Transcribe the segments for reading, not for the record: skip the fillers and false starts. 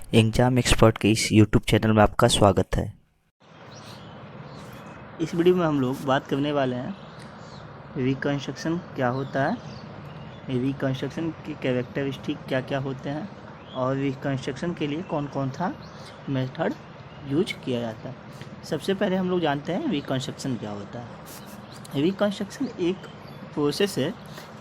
Exam expert के इस YouTube channel में आपका स्वागत है। इस वीडियो में हम लोग बात करने वाले हैं रिकंस्ट्रक्शन क्या होता है, रिकंस्ट्रक्शन के कैरेक्टरिस्टिक क्या क्या होते हैं और रिकंस्ट्रक्शन के लिए कौन कौन सा मेथड यूज किया जाता है। सबसे पहले हम लोग जानते हैं रिकंस्ट्रक्शन क्या होता है। रिकंस्ट्रक्शन एक प्रोसेस है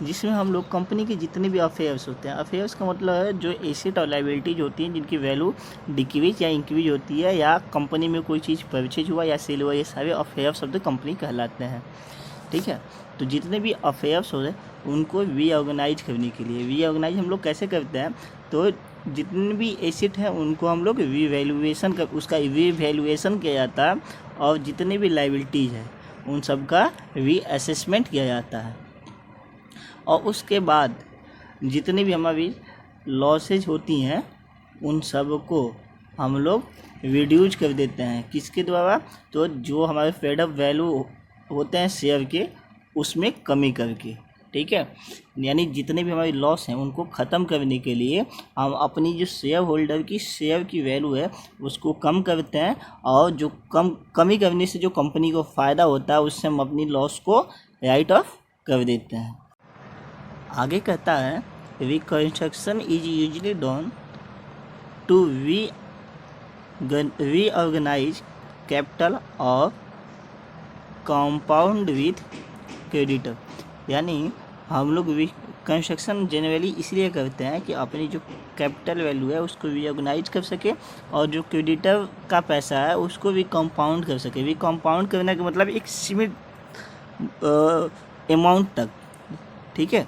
जिसमें हम लोग कंपनी के जितने भी अफेयर्स होते हैं, अफेयर्स का मतलब है जो एसेट और लायबिलिटीज होती हैं जिनकी वैल्यू डिक्रीज या इंक्रीज होती है, या कंपनी में कोई चीज़ परचेज हुआ या सेल हुआ, ये सारे अफेयर्स ऑफ द कंपनी कहलाते हैं। ठीक है, तो जितने भी अफेयर्स हो रहे हैं उनको रीऑर्गेनाइज करने के लिए, रीऑर्गेनाइज हम लोग कैसे करते हैं, तो जितने भी एसेट हैं उनको हम लोग रीवैल्यूएशन कर उसका रीवैल्यूएशन किया जाता है, और जितने भी लायबिलिटीज़ हैं उन सब का रीअसेसमेंट किया जाता है। और उसके बाद जितनी भी हमारी लॉसेज होती हैं उन सब को हम लोग रिड्यूज कर देते हैं। किसके द्वारा? तो जो हमारे फेड अप वैल्यू होते हैं शेयर के, उसमें कमी करके। ठीक है, यानी जितने भी हमारी लॉस हैं उनको ख़त्म करने के लिए हम अपनी जो शेयर होल्डर की शेयर की वैल्यू है उसको कम करते हैं, और जो कमी करने से जो कंपनी को फ़ायदा होता है उससे हम अपनी लॉस को राइट ऑफ कर देते हैं। आगे कहता है reconstruction is usually done to reorganize capital और कंपाउंड विथ क्रेडिटर। यानी हम लोग रिकंस्ट्रक्शन जनरली इसलिए करते हैं कि अपनी जो कैपिटल वैल्यू है उसको रीऑर्गेनाइज कर सके, और जो क्रेडिटर का पैसा है उसको भी कंपाउंड कर सके। भी कंपाउंड करने का मतलब एक सीमित अमाउंट तक। ठीक है,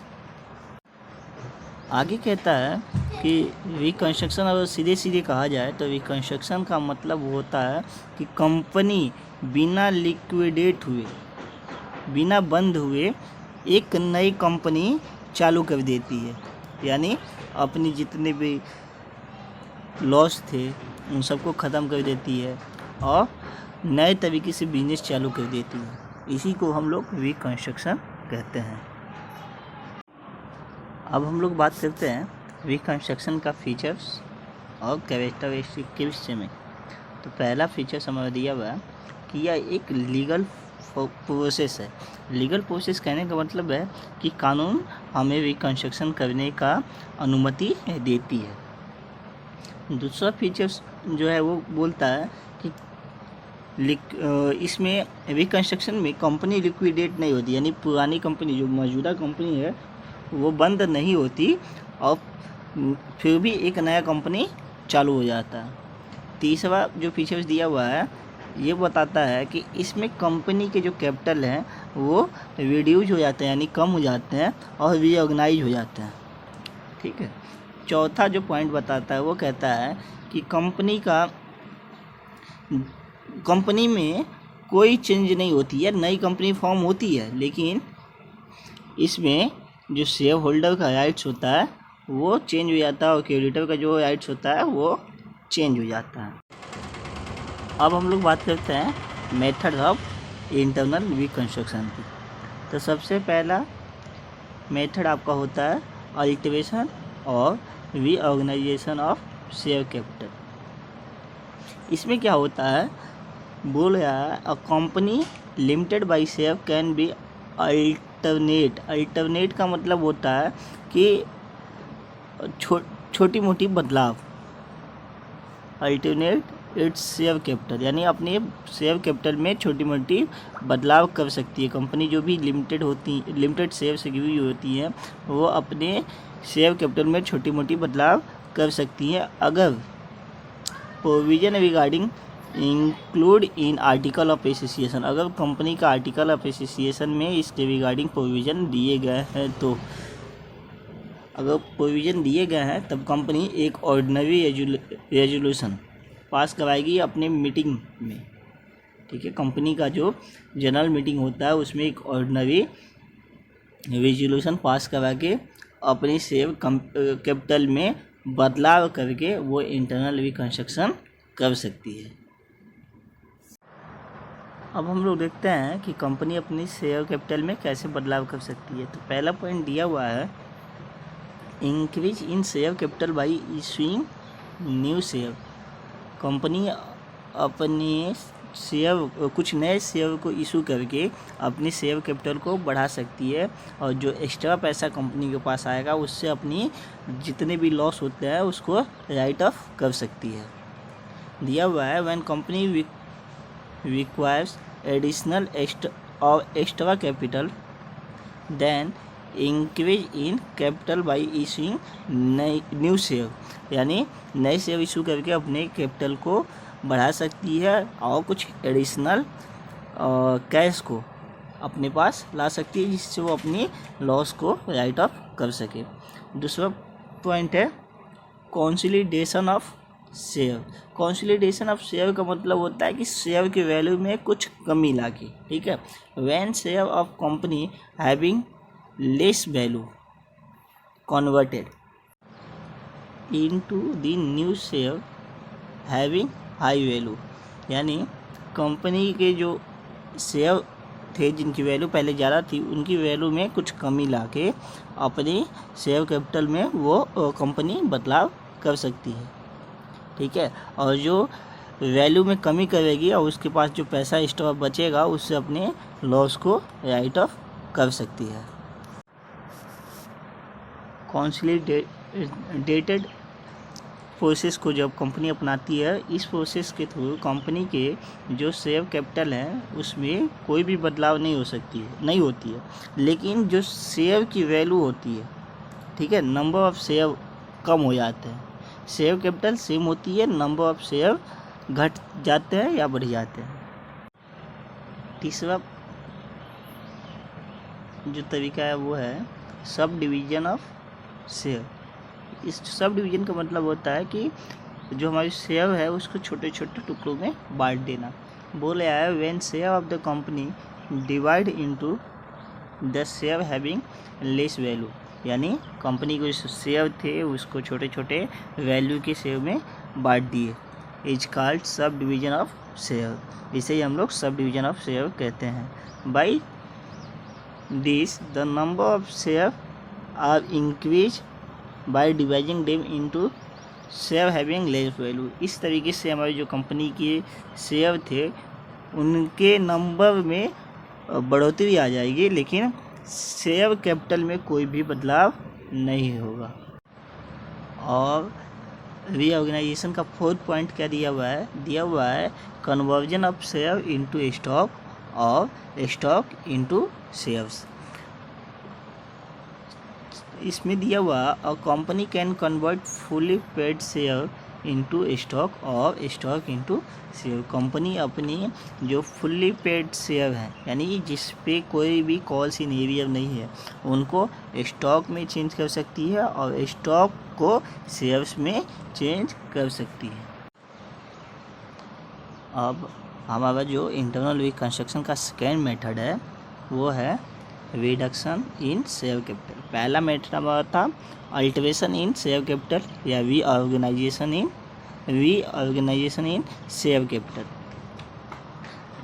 आगे कहता है कि रिकंस्ट्रक्शन अगर सीधे सीधे कहा जाए तो रिकंस्ट्रक्शन का मतलब होता है कि कंपनी बिना लिक्विडेट हुए, बिना बंद हुए एक नई कंपनी चालू कर देती है। यानी अपनी जितने भी लॉस थे उन सबको ख़त्म कर देती है और नए तरीके से बिजनेस चालू कर देती है। इसी को हम लोग रिकंस्ट्रक्शन कहते हैं। अब हम लोग बात करते हैं रिकंस्ट्रक्शन का फीचर्स और कैरेक्टरिस्टिक के विषय में। तो पहला फीचर्स हमारा दिया हुआ है कि यह एक लीगल प्रोसेस है। लीगल प्रोसेस कहने का मतलब है कि कानून हमें रिकंस्ट्रक्शन करने का अनुमति देती है। दूसरा फीचर्स जो है वो बोलता है कि इसमें रिकंस्ट्रक्शन में कंपनी लिक्विडेट नहीं होती, यानी पुरानी कंपनी जो मौजूदा कंपनी है वो बंद नहीं होती और फिर भी एक नया कंपनी चालू हो जाता है। तीसरा जो फीचर्स दिया हुआ है ये बताता है कि इसमें कंपनी के जो कैपिटल हैं वो रिड्यूज हो जाते हैं, यानी कम हो जाते हैं और रीऑर्गेनाइज हो जाते हैं। ठीक है, चौथा जो पॉइंट बताता है वो कहता है कि कंपनी में कोई चेंज नहीं होती है, नई कंपनी फॉर्म होती है, लेकिन इसमें जो शेयर होल्डर का राइट्स होता है वो चेंज हो जाता है और क्रेडिटर का जो राइट्स होता है वो चेंज हो जाता है। अब हम लोग बात करते हैं मेथड ऑफ इंटरनल रिकंस्ट्रक्शन की। तो सबसे पहला मेथड आपका होता है अल्टरेशन और रीऑर्गेनाइजेशन ऑफ शेयर कैपिटल। इसमें क्या होता है, बोल रहा है a company limited by share can be alternate का मतलब होता है कि छोटी मोटी बदलाव। अल्टरनेट इट्स शेयर कैपिटल, यानी अपने शेयर कैपिटल में छोटी मोटी बदलाव कर सकती है कंपनी। जो भी लिमिटेड शेयर से गिरी होती हैं वो अपने शेयर कैपिटल में छोटी मोटी बदलाव कर सकती हैं, अगर provision regarding include in article of association, अगर कंपनी का आर्टिकल ऑफ एसोसिएशन में इसके रिगार्डिंग प्रोविज़न दिए गए हैं। तो अगर प्रोविज़न दिए गए हैं तब कंपनी एक ऑर्डिनरी रेजोल्यूशन पास कराएगी अपने मीटिंग में। ठीक है, कंपनी का जो जनरल मीटिंग होता है उसमें एक ऑर्डिनरी रेजोल्यूशन पास करा के अपनी शेयर कैपिटल में बदलाव करके वो इंटरनल रिकंस्ट्रक्शन कर सकती है। अब हम लोग देखते हैं कि कंपनी अपनी शेयर कैपिटल में कैसे बदलाव कर सकती है। तो पहला पॉइंट दिया हुआ है increase in share capital by issuing new share, company अपने शेयर, कुछ नए शेयर को इशू करके अपनी शेयर कैपिटल को बढ़ा सकती है, और जो एक्स्ट्रा पैसा कंपनी के पास आएगा उससे अपनी जितने भी लॉस होते हैं उसको राइट ऑफ कर सकती है। दिया हुआ है when company requires additional extra capital then increase in capital by issuing new share, यानी नए शेयर इशू करके अपने कैपिटल को बढ़ा सकती है और कुछ एडिशनल कैश को अपने पास ला सकती है जिससे वो अपनी लॉस को राइट ऑफ कर सके। दूसरा पॉइंट है consolidation of share. Consolidation of share का मतलब होता है कि शेयर की वैल्यू में कुछ कमी लाके, ठीक है। When share of company having less value converted into the new share having high value, यानी कंपनी के जो शेयर थे जिनकी वैल्यू पहले ज़्यादा थी उनकी वैल्यू में कुछ कमी लाके अपनी शेयर कैपिटल में वो कंपनी बदलाव कर सकती है, ठीक है। और जो वैल्यू में कमी करेगी और उसके पास जो पैसा एक्स्ट्रा बचेगा उससे अपने लॉस को राइट ऑफ कर सकती है। कंसोलिडेटेड प्रोसेस को जब कंपनी अपनाती है, इस प्रोसेस के थ्रू कंपनी के जो शेयर कैपिटल है उसमें कोई भी बदलाव नहीं होती है, लेकिन जो शेयर की वैल्यू होती है, ठीक है, नंबर ऑफ शेयर कम हो जाते हैं। शेयर कैपिटल सेम होती है, नंबर ऑफ शेयर घट जाते हैं या बढ़ जाते हैं। तीसरा जो तरीका है वो है सब डिवीज़न ऑफ शेयर। इस सब डिवीज़न का मतलब होता है कि जो हमारी शेयर है उसको छोटे छोटे टुकड़ों में बांट देना। बोले आया when share of the company divide into the share having less value, यानी कंपनी के जो शेयर थे उसको छोटे छोटे वैल्यू के शेयर में बांट दिए, is called sub division of share. इसे ही हम लोग सब डिवीज़न ऑफ शेयर कहते हैं। By this the number of share are increase by dividing them into share having less value. इस तरीके से हमारी जो कंपनी के शेयर थे उनके नंबर में बढ़ोतरी आ जाएगी, लेकिन शेयर कैपिटल में कोई भी बदलाव नहीं होगा। और रीऑर्गेनाइजेशन का फोर्थ पॉइंट क्या दिया हुआ है conversion of share into stock और स्टॉक इनटू शेयर्स। इसमें दिया हुआ a company can convert fully paid share into stock और स्टॉक इनटू शेयर। कंपनी अपनी जो फुल्ली पेड शेयर हैं, यानी जिस पे कोई भी कॉल सिनेरियर नहीं है, उनको स्टॉक में चेंज कर सकती है और स्टॉक को शेयर्स में चेंज कर सकती है। अब हमारा जो इंटरनल रिकंस्ट्रक्शन का सेकेंड मेथड है वो है रिडक्शन इन शेयर कैपिटल। पहला मेथड हमारा था अल्टरेशन इन शेयर कैपिटल या रीऑर्गेनाइजेशन इन शेयर कैपिटल।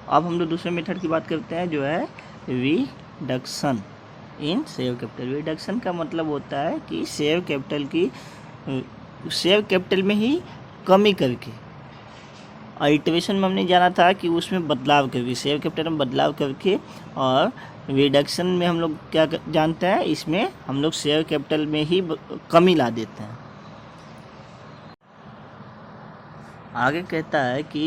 अब हम लोग दूसरे मेथड की बात करते हैं जो है reduction in share capital. Reduction का मतलब होता है कि शेयर कैपिटल में ही कमी करके, अल्टरेशन में हमने जाना था कि उसमें बदलाव करके, शेयर कैपिटल में बदलाव करके, और रिडक्शन में हम लोग क्या जानते हैं, इसमें हम लोग शेयर कैपिटल में ही कमी ला देते हैं। आगे कहता है कि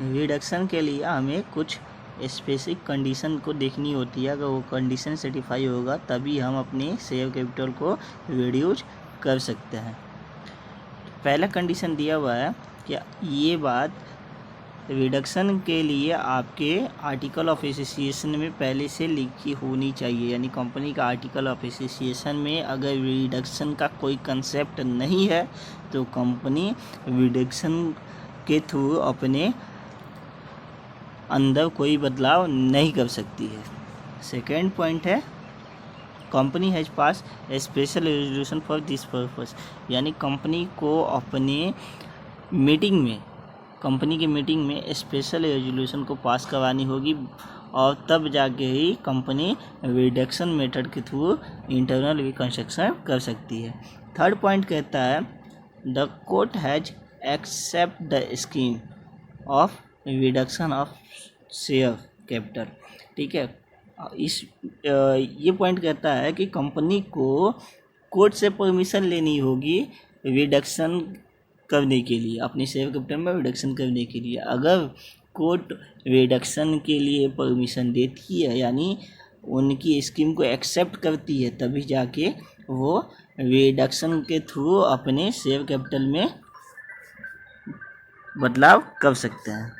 रिडक्शन के लिए हमें कुछ स्पेसिफिक कंडीशन को देखनी होती है। अगर वो कंडीशन सेटिफाई होगा तभी हम अपने शेयर कैपिटल को रिड्यूस कर सकते हैं। पहला कंडीशन दिया हुआ है कि ये बात रिडक्शन के लिए आपके आर्टिकल ऑफ एसोसिएशन में पहले से लिखी होनी चाहिए, यानी कंपनी का आर्टिकल ऑफ एसोसिएशन में अगर रिडक्शन का कोई कंसेप्ट नहीं है तो कंपनी रिडक्शन के थ्रू अपने अंदर कोई बदलाव नहीं कर सकती है। सेकेंड पॉइंट है company has pass A special resolution for this purpose, यानी कंपनी को अपने मीटिंग में, कंपनी की मीटिंग में स्पेशल रेजोल्यूशन को पास करवानी होगी और तब जाके ही कंपनी रिडक्शन मेथड के थ्रू इंटरनल रिकंस्ट्रक्शन कर सकती है। थर्ड पॉइंट कहता है the court has accept the scheme of reduction of share capital. ठीक है, ये पॉइंट कहता है कि कंपनी को कोर्ट से परमिशन लेनी होगी रिडक्शन करने के लिए, अपनी शेयर कैपिटल में रिडक्शन करने के लिए। अगर कोर्ट रिडक्शन के लिए परमिशन देती है, यानी उनकी स्कीम को एक्सेप्ट करती है, तभी जाके वो रिडक्शन के थ्रू अपने शेयर कैपिटल में बदलाव कर सकते हैं।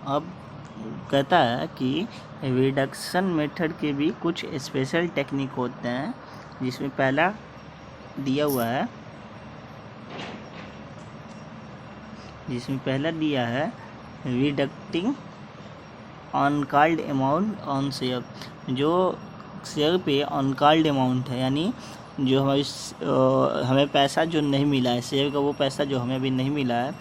अब कहता है कि रिडक्शन मेथड के भी कुछ स्पेशल टेक्निक होते हैं, जिसमें पहला दिया हुआ है, रिडक्टिंग अनकॉल्ड अमाउंट ऑन शेयर। जो शेयर पे अनकॉल्ड अमाउंट है, यानी जो हमें पैसा जो नहीं मिला है, शेयर का वो पैसा जो हमें अभी नहीं मिला है,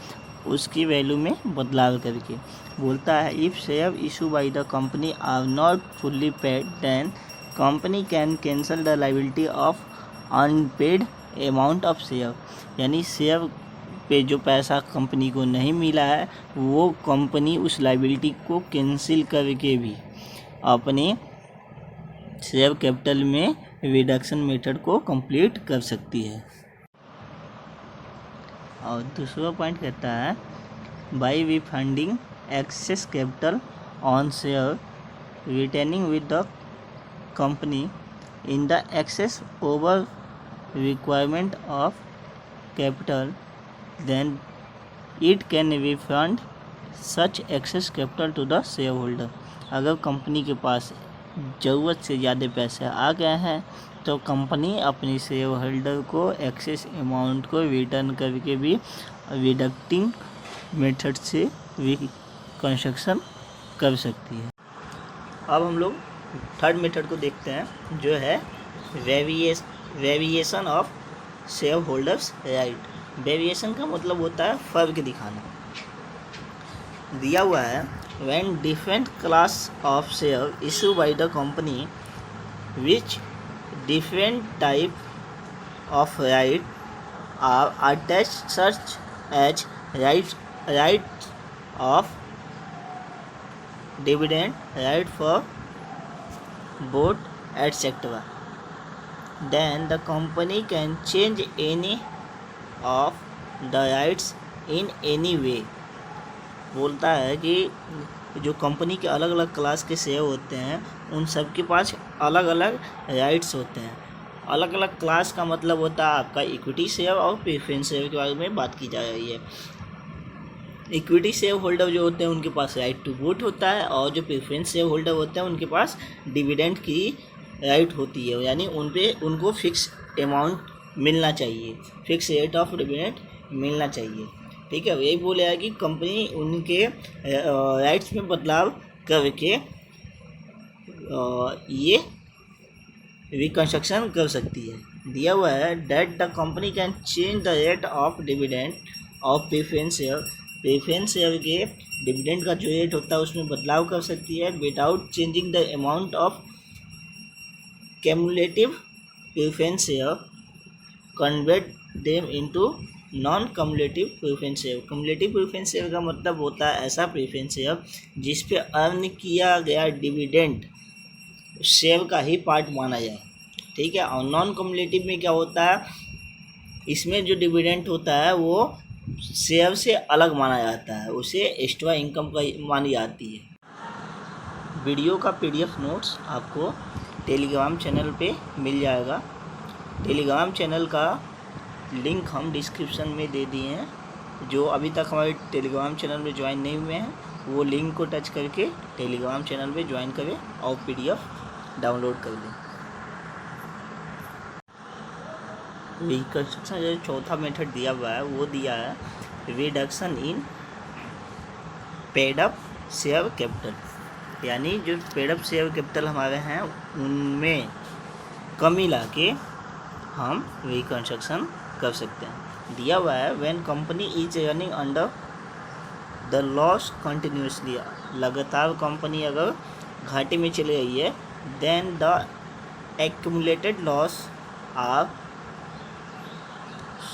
उसकी वैल्यू में बदलाव करके। बोलता है if share issue by the company are not fully paid then company can cancel the liability of unpaid amount of share. यानी शेयर पे जो पैसा कंपनी को नहीं मिला है, वो कंपनी उस लायबिलिटी को कैंसिल करके भी अपने शेयर कैपिटल में रिडक्शन मेथड को कंप्लीट कर सकती है। और दूसरा पॉइंट कहता है by refunding excess capital on share retaining with the company in the excess over requirement of capital then it can refund such excess capital to the share holder. अगर company के पास ज़रूरत से ज़्यादा पैसे आ गए हैं, तो कंपनी अपनी शेयर होल्डर को एक्सेस अमाउंट को रिटर्न करके भी रिडक्टिंग मेथड से रिकंस्ट्रक्शन कर सकती है। अब हम लोग थर्ड मेथड को देखते हैं, जो है variation of share holders right. Variation का मतलब होता है फर्क दिखाना। दिया हुआ है when different class of share issued by the company which different type of right are attached such as right of dividend, right for vote, etc. Then the company can change any of the rights in any way। बोलता है कि जो company के अलग अलग class के share होते हैं, उन सब के पास अलग अलग राइट्स होते हैं। अलग अलग क्लास का मतलब होता है आपका इक्विटी शेयर और प्रेफरेंस शेयर के बारे में बात की जा रही है। इक्विटी शेयर होल्डर जो होते हैं उनके पास राइट टू वोट होता है, और जो प्रेफरेंस शेयर होल्डर होते हैं उनके पास डिविडेंड की राइट होती है, यानी उनको फिक्स अमाउंट मिलना चाहिए, फिक्स रेट ऑफ डिविडेंड मिलना चाहिए। ठीक है, यही बोला है कि कंपनी उनके राइट्स में बदलाव करके ये रिकंस्ट्रक्शन कर सकती है। दिया हुआ है that the company can change the rate of dividend of preference share. Preference share के डिविडेंड का जो रेट होता है उसमें बदलाव कर सकती है without changing the amount of cumulative preference share, convert them into non cumulative preference share. Cumulative preference share का मतलब होता है ऐसा प्रेफरेंस शेयर जिस पे अर्न किया गया डिविडेंड शेयर का ही पार्ट माना जाए। ठीक है, और नॉन कम्युलेटिव में क्या होता है, इसमें जो डिविडेंड होता है वो शेयर से अलग माना जाता है, उसे एक्स्ट्रा इनकम का मानी जाती है। वीडियो का PDF नोट्स आपको टेलीग्राम चैनल पे मिल जाएगा। टेलीग्राम चैनल का लिंक हम डिस्क्रिप्शन में दे दिए हैं। जो अभी तक हमारे टेलीग्राम चैनल में ज्वाइन नहीं हुए हैं, वो लिंक को टच करके टेलीग्राम चैनल में ज्वाइन करें और PDF डाउनलोड कर लें। रिकंस्ट्रक्शन जो चौथा मेथड दिया हुआ है, वो दिया है reduction in paid up share capital. यानी जो पेड अप शेयर कैपिटल हमारे हैं उनमें कमी लाके हम रिकंस्ट्रक्शन कर सकते हैं। दिया हुआ है when company is running under the loss continuously. लगातार कंपनी अगर घाटे में चली रही है, then the accumulated loss are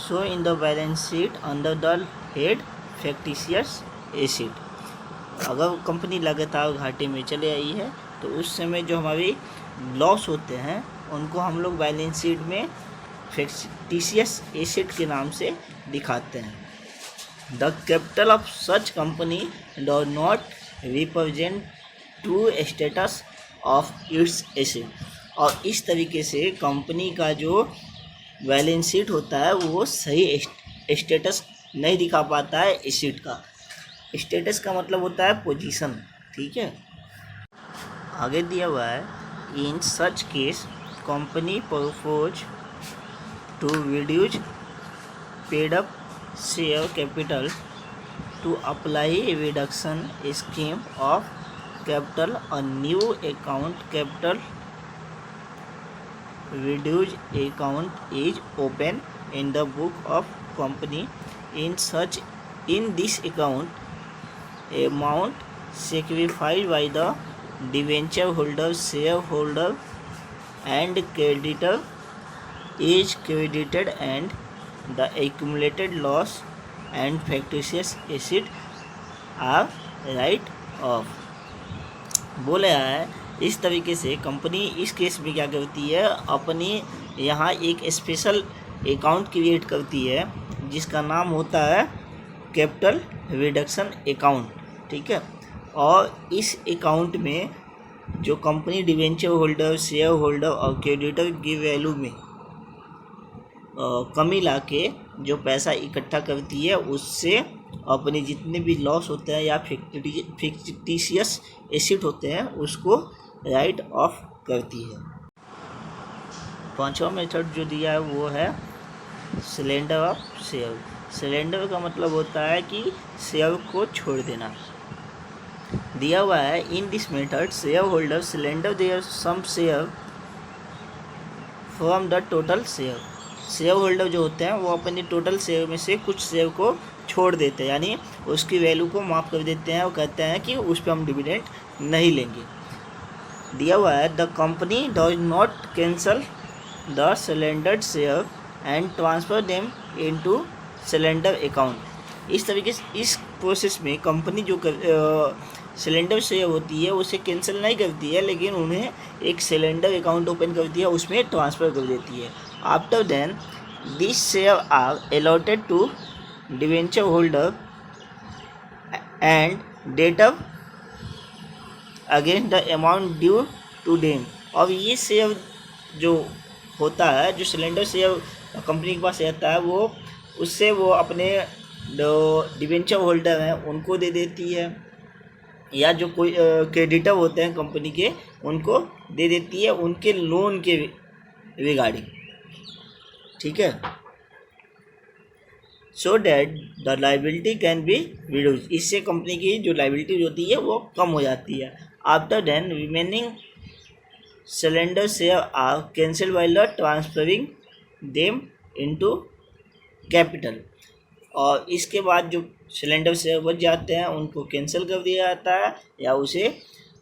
show in the balance sheet under the head fictitious asset. अगर कंपनी लगातार घाटे में चले आई है तो उस समय जो हमारी लॉस होते हैं उनको हम लोग बैलेंस शीट में फैक्टिशियस एसेट के नाम से दिखाते हैं। The capital of such company does not represent true status of its asset. और इस तरीके से कंपनी का जो बैलेंस शीट होता है वो सही स्टेटस नहीं दिखा पाता है एसेट का। स्टेटस का मतलब होता है पोजीशन, ठीक है। आगे दिया हुआ है, in such case company propose to reduce paid up share capital to apply reduction scheme of capital a new account capital reduced account is open in the book of company. In this account, amount sacrificed by the debenture holder, shareholder, and creditor is credited, and the accumulated loss and factitious asset are write off। बोला है इस तरीके से company इस case में क्या करती है, अपनी यहाँ एक स्पेशल अकाउंट क्रिएट करती है जिसका नाम होता है कैपिटल रिडक्शन अकाउंट, ठीक है। और इस अकाउंट में जो company debenture holder, share holder और क्रेडिटर की वैल्यू में कमी लाके जो पैसा इकट्ठा करती है उससे अपने जितने भी लॉस होते हैं या फिक्टिशियस एसेट होते हैं उसको राइट ऑफ करती है। पांचवा मेथड जो दिया है वो है सिलेंडर ऑफ शेयर। सिलेंडर का मतलब होता है कि शेयर को छोड़ देना। दिया हुआ है, in this method share holder surrender their some share from the total share. Share holder जो होते हैं वो अपने टोटल शेयर में से कुछ शेयर को छोड़ देते हैं, यानी उसकी वैल्यू को माफ़ कर देते हैं और कहते हैं कि उस पर हम डिविडेंड नहीं लेंगे। दिया हुआ है, the company does not cancel the surrendered share and transfer them into surrender account. इस तरीके से इस प्रोसेस में कंपनी जो सिलेंडर शेयर होती है उसे कैंसिल नहीं करती है, लेकिन उन्हें एक सिलेंडर अकाउंट ओपन करती है, उसमें ट्रांसफ़र कर देती है। After then this share are allotted to debenture holder and debtor against the amount due to them. और ये शेयर जो होता है, जो सिलेंडर शेयर कंपनी के पास रहता है, वो उससे वो अपने जो डिवेंचर होल्डर हैं उनको दे देती है, या जो कोई क्रेडिटर होते हैं कंपनी के उनको दे देती है उनके लोन के रिगार्डिंग, ठीक है। So that the liability can be reduce. इससे कंपनी की जो लाइबिलिटी होती है वो कम हो जाती है। After then remaining surrender share are cancel by the transferring them into capital. और इसके बाद जो सिलेंडर शेयर बच जाते हैं उनको कैंसिल कर दिया जाता है या उसे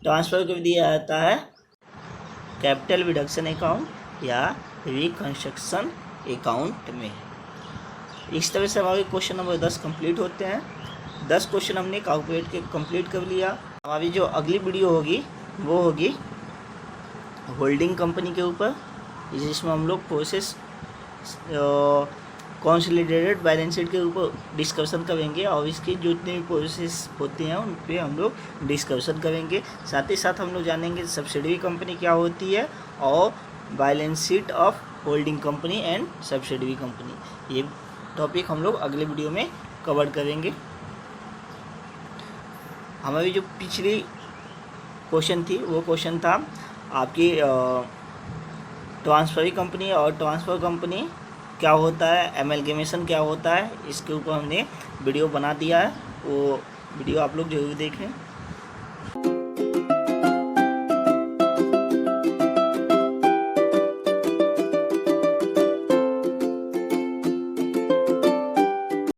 ट्रांसफ़र कर दिया जाता है कैपिटल रिडक्शन अकाउंट या रिकंस्ट्रक्शन अकाउंट में। इस तरह से हमारे क्वेश्चन नंबर 10 कंप्लीट होते हैं। 10 क्वेश्चन हमने कैलकुलेट के कंप्लीट कर लिया। हमारी जो अगली वीडियो होगी वो होगी होल्डिंग कंपनी के ऊपर, जिसमें हम लोग प्रोसेस कंसोलिडेटेड बैलेंस शीट के ऊपर डिस्कशन करेंगे और इसकी जितने भी प्रोसेस होती हैं उन पे हम लोग डिस्कशन करेंगे। साथ ही साथ हम लोग जानेंगे सब्सिडरी कंपनी क्या होती है और balance sheet of holding company and subsidiary company. ये टॉपिक हम लोग अगले वीडियो में कवर करेंगे। हमारी जो पिछली क्वेश्चन थी वो क्वेश्चन था आपकी ट्रांसफरी कंपनी और ट्रांसफ़र कंपनी क्या होता है, एमलगेमेशन क्या होता है, इसके ऊपर हमने वीडियो बना दिया है। वो वीडियो आप लोग जरूर देखें।